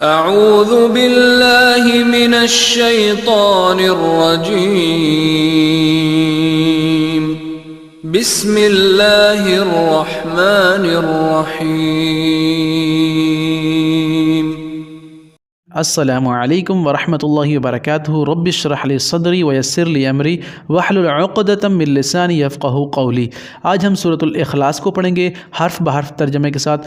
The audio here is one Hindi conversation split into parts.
अऊज़ु बिल्लाहि मिनश शैतानिर रजीम। बिस्मिल्लाहिर रहमानिर रहीम। अस्सलामुअलैकुम वरहमतुल्लाहि वबरकातुहू। रब्बिश रह ली सदरी वयस्सिर ली अमरी वहलुल उक़दतम मिन लिसानी यफ़क़हू क़ौली। आज हम सूरतुल इख़लास को पढ़ेंगे हर्फ बहर्फ तर्जमे के साथ।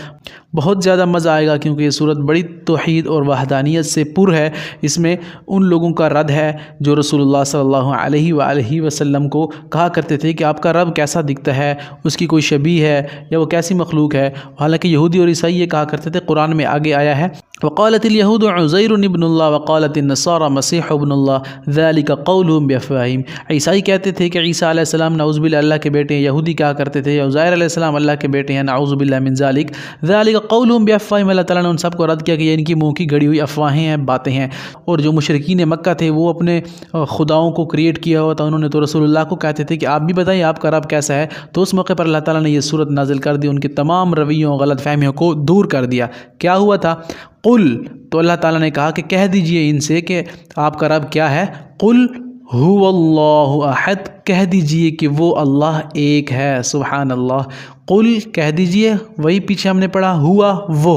बहुत ज़्यादा मज़ा आएगा क्योंकि ये सूरत बड़ी तौहीद और वहदानियत से पुर है। इसमें उन लोगों का रद्द है जो रसूलुल्लाह सल्लल्लाहु अलैहि वसल्लम को कहा करते थे कि आपका रब कैसा दिखता है, उसकी कोई शबीह है या वो कैसी मखलूक है। हालांकि यहूदी और ईसाई ये कहा करते थे, कुरान में आगे आया है वक़ालतिल यहूदु उज़ैरुन इब्नुल्लाह वक़ालतिन नसारा मसीह इब्नुल्लाह ज़ालिका क़ौलुहुम बिअफ़वाहिहिम। ईसाई कहते थे कि ईसा अलैहिस्सलाम नाउज़ुबिल्लाह अल्लाह के बेटे हैं। यहूदी कहा करते थे उज़ैर अलैहिस्सलाम अल्लाह के बेटे हैं, नाउज़ुबिल्लाह मिन ज़ालिक। ज़ालिका क़ौलुहुम बिअफ़वाहिहिम। अल्लाह ताला ने उन सबको रद्द किया कि ये इनकी मुँह की गड़ी हुई अफवाहें हैं, बातें हैं। और जो मुशरिकीन मक्का थे वो अपने खुदाओं को क्रिएट किया हुआ था, उन्होंने तो रसूलुल्लाह को कहते थे कि आप भी बताइए आपका रब कैसा है। तो उस मौके पर अल्लाह ताला ने ये सूरत नाजिल कर दी, उनके तमाम रवैयों गलत फ़हमियों को दूर कर दिया। क्या हुआ था? कुल, तो अल्लाह ताला ने कहा कि कह दीजिए इनसे कि आपका रब क्या है। कुल हुवल्लाहु अहद, कह दीजिए कि वो अल्लाह एक है। सुभान अल्लाह। कुल कह दीजिए, वही पीछे हमने पढ़ा हुआ वो।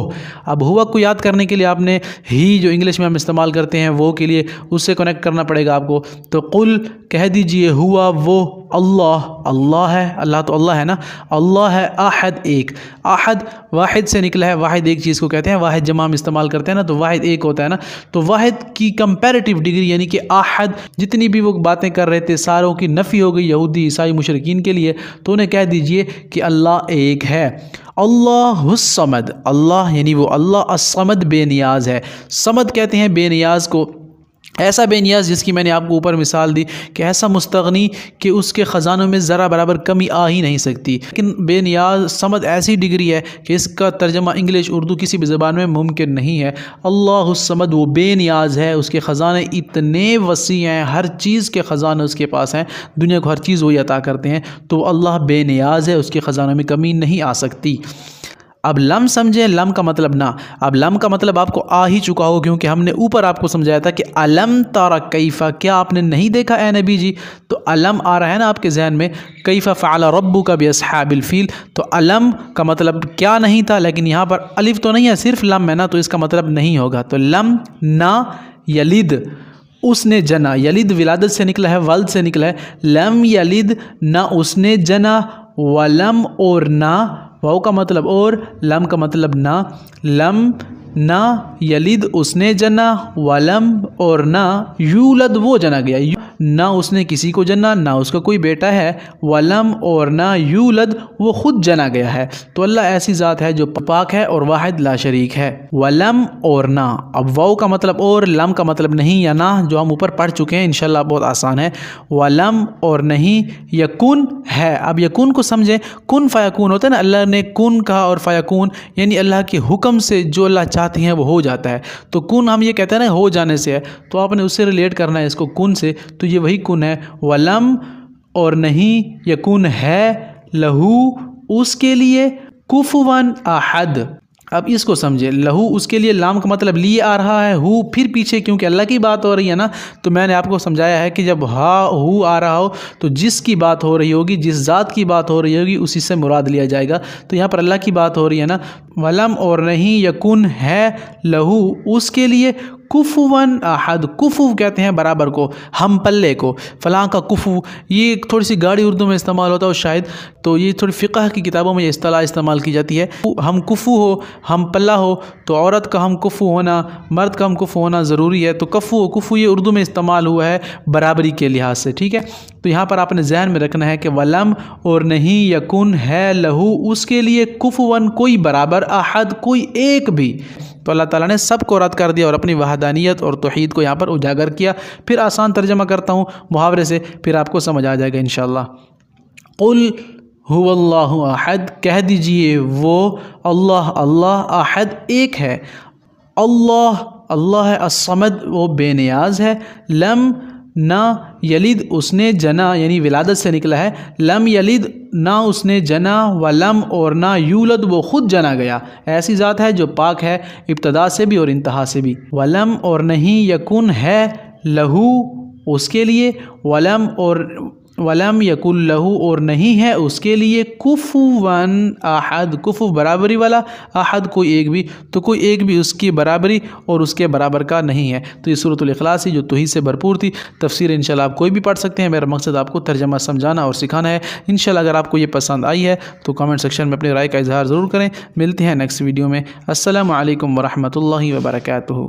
अब हुआ को याद करने के लिए आपने ही जो इंग्लिश में हम इस्तेमाल करते हैं वो के लिए उससे कनेक्ट करना पड़ेगा आपको। तो कुल कह दीजिए हुआ वो अल्लाह, अल्लाह है। अल्लाह तो अल्लाह है ना। अल्लाह है अहद, एक। अहद वाहिद से निकला है, वाहिद एक चीज़ को कहते हैं। वाहिद जब हम इस्तेमाल करते हैं ना तो वाहिद एक होता है ना। तो वाहिद की कंपैरेटिव डिग्री यानी कि अहद, जितनी भी वो बातें कर रहे थे सारों की नफ़ी हो गई यहूदी ईसाई मुशरिकीन के लिए। तो उन्हें कह दीजिए कि अल्लाह एक है। अल्लाहुस समद, अल्लाह यानी वो अल्लाह असमद बेनियाज है। समद कहते हैं बेनियाज को, ऐसा बेनियाज जिसकी मैंने आपको ऊपर मिसाल दी कि ऐसा मुस्तगनी कि उसके ख़जानों में ज़रा बराबर कमी आ ही नहीं सकती। लेकिन बेनियाज समद ऐसी डिग्री है कि इसका तर्जमा इंग्लिश उर्दू किसी भी ज़बान में मुमकिन नहीं है। अल्लाहुस समद वो बेनियाज है, उसके ख़जाने इतने वसी हैं, हर चीज़ के ख़जाने उसके पास हैं, दुनिया को हर चीज़ वही अता करते हैं। तो अल्लाह बेनियाज है, उसके ख़जानों में कमी नहीं आ सकती। अब लम समझें, लम का मतलब ना। अब लम का मतलब आपको आ ही चुका हो क्योंकि हमने ऊपर आपको समझाया था कि अलम तारा कैफ़ा, क्या आपने नहीं देखा ए नबी जी। तो अलम आ रहा है ना आपके जहन में, कैफ़ा फ़अला रब्बुका बिअस्हाबिल फ़ील। तो अलम का मतलब क्या नहीं था, लेकिन यहाँ पर अलिफ तो नहीं है, सिर्फ लम है ना, तो इसका मतलब नहीं होगा। तो लम ना यलिद, उसने जना। यलिद विलादत से निकला है, वल्द से निकला है। लम यलिद, ना उसने जना। वलम और ना, वाव का मतलब और, लम का मतलब ना। लम ना यलिद उसने जना, वलम और ना यूलद वो जना गया। ना उसने किसी को जना, ना उसका कोई बेटा है। वलम और ना यूलद वो खुद जना गया है। तो अल्लाह ऐसी ज़ात है जो पाक है और वाहिद ला शरीक है। वलम और ना, अब वाव का मतलब और, लम का मतलब नहीं या ना, जो हम ऊपर पढ़ चुके हैं इंशाल्लाह, बहुत आसान है। वलम और नहीं, यकुन है। अब यकुन को समझें, कुन फ़यकुन होता है ना, अल्लाह ने कुन कहा और फ़यकुन यानी अल्लाह के हुक्म से जो अल्लाह चाहते हैं वो हो जाता है। तो कुन हम ये कहते हैं ना हो जाने से है, तो आपने उससे रिलेट करना है इसको कुन से, तो ये वही कुन है। वलम और नहीं, यकुन है लहू उसके लिए, कुफुवन अहद। अब इसको समझे, लहू उसके लिए, लाम का मतलब लिए आ रहा है, हु फिर पीछे क्योंकि अल्लाह की बात हो रही है ना। तो मैंने आपको समझाया है कि जब हा हु आ रहा हो तो जिसकी बात हो रही होगी, जिस ज़ात की बात हो रही होगी उसी से मुराद लिया जाएगा। तो यहाँ पर अल्लाह की बात हो रही है ना। वलम और नहीं, यकुन है लहू उसके लिए, कुफुवन अहद। कुफु कहते हैं बराबर को, हम पल्ले को। फ़लाँ का कुफु, ये थोड़ी सी गाढ़ी उर्दू में इस्तेमाल होता है शायद, तो ये थोड़ी फ़िक़ह की किताबों में ये इस्तिलाह इस्तेमाल की जाती है। हम कुफु हो, हम पल्ला हो, तो औरत का हम कुफु होना, मर्द का हम कुफु होना ज़रूरी है। तो कफ़ु कुफु ये उर्दू में इस्तेमाल हुआ है बराबरी के लिहाज से, ठीक है। तो यहाँ पर आपने जहन में रखना है कि वलम और नहीं, यकुन है लहू उसके लिए, कुफुवन कोई बराबर, अहद कोई एक भी। तो अल्लाह ताला ने सबको रद्द कर दिया और अपनी वहदानियत और तौहीद को यहाँ पर उजागर किया। फिर आसान तर्जमा करता हूँ मुहावरे से, फिर आपको समझ आ जाएगा इंशाअल्लाह। कुल हुवल्लाहु अहद, कह दीजिए वो अल्लाह, अल्लाह अहद एक है। अल्लाह, अल्लाह है। अस्समद वो बेनियाज है। लम ना यलिद उसने जना यानी विलादत से निकला है, लम यलिद ना उसने जना, वलम और ना यूलद वो खुद जना गया। ऐसी ज़ात है जो पाक है इब्तदा से भी और इंतहा से भी। वलम और नहीं यकुन है लहू उसके लिए, वलम यकुल लहू और नहीं है उसके लिए कुफुवन अहद, कुफु बराबरी वाला, अहद कोई एक भी, तो कोई एक भी उसकी बराबरी और उसके बराबर का नहीं है। तो ये सूरतुल इखलास ही जो तौहीद से भरपूर थी। तफसीर इंशाल्लाह आप कोई भी पढ़ सकते हैं, मेरा मकसद आपको तर्जमा समझाना और सिखाना है। इंशाल्लाह अगर आपको ये पसंद आई है तो कमेंट सेक्शन में अपनी राय का इजहार ज़रूर करें। मिलते हैं नेक्स्ट वीडियो में। अस्सलामु अलैकुम वरहमतुल्लाहि वबरकातुहू।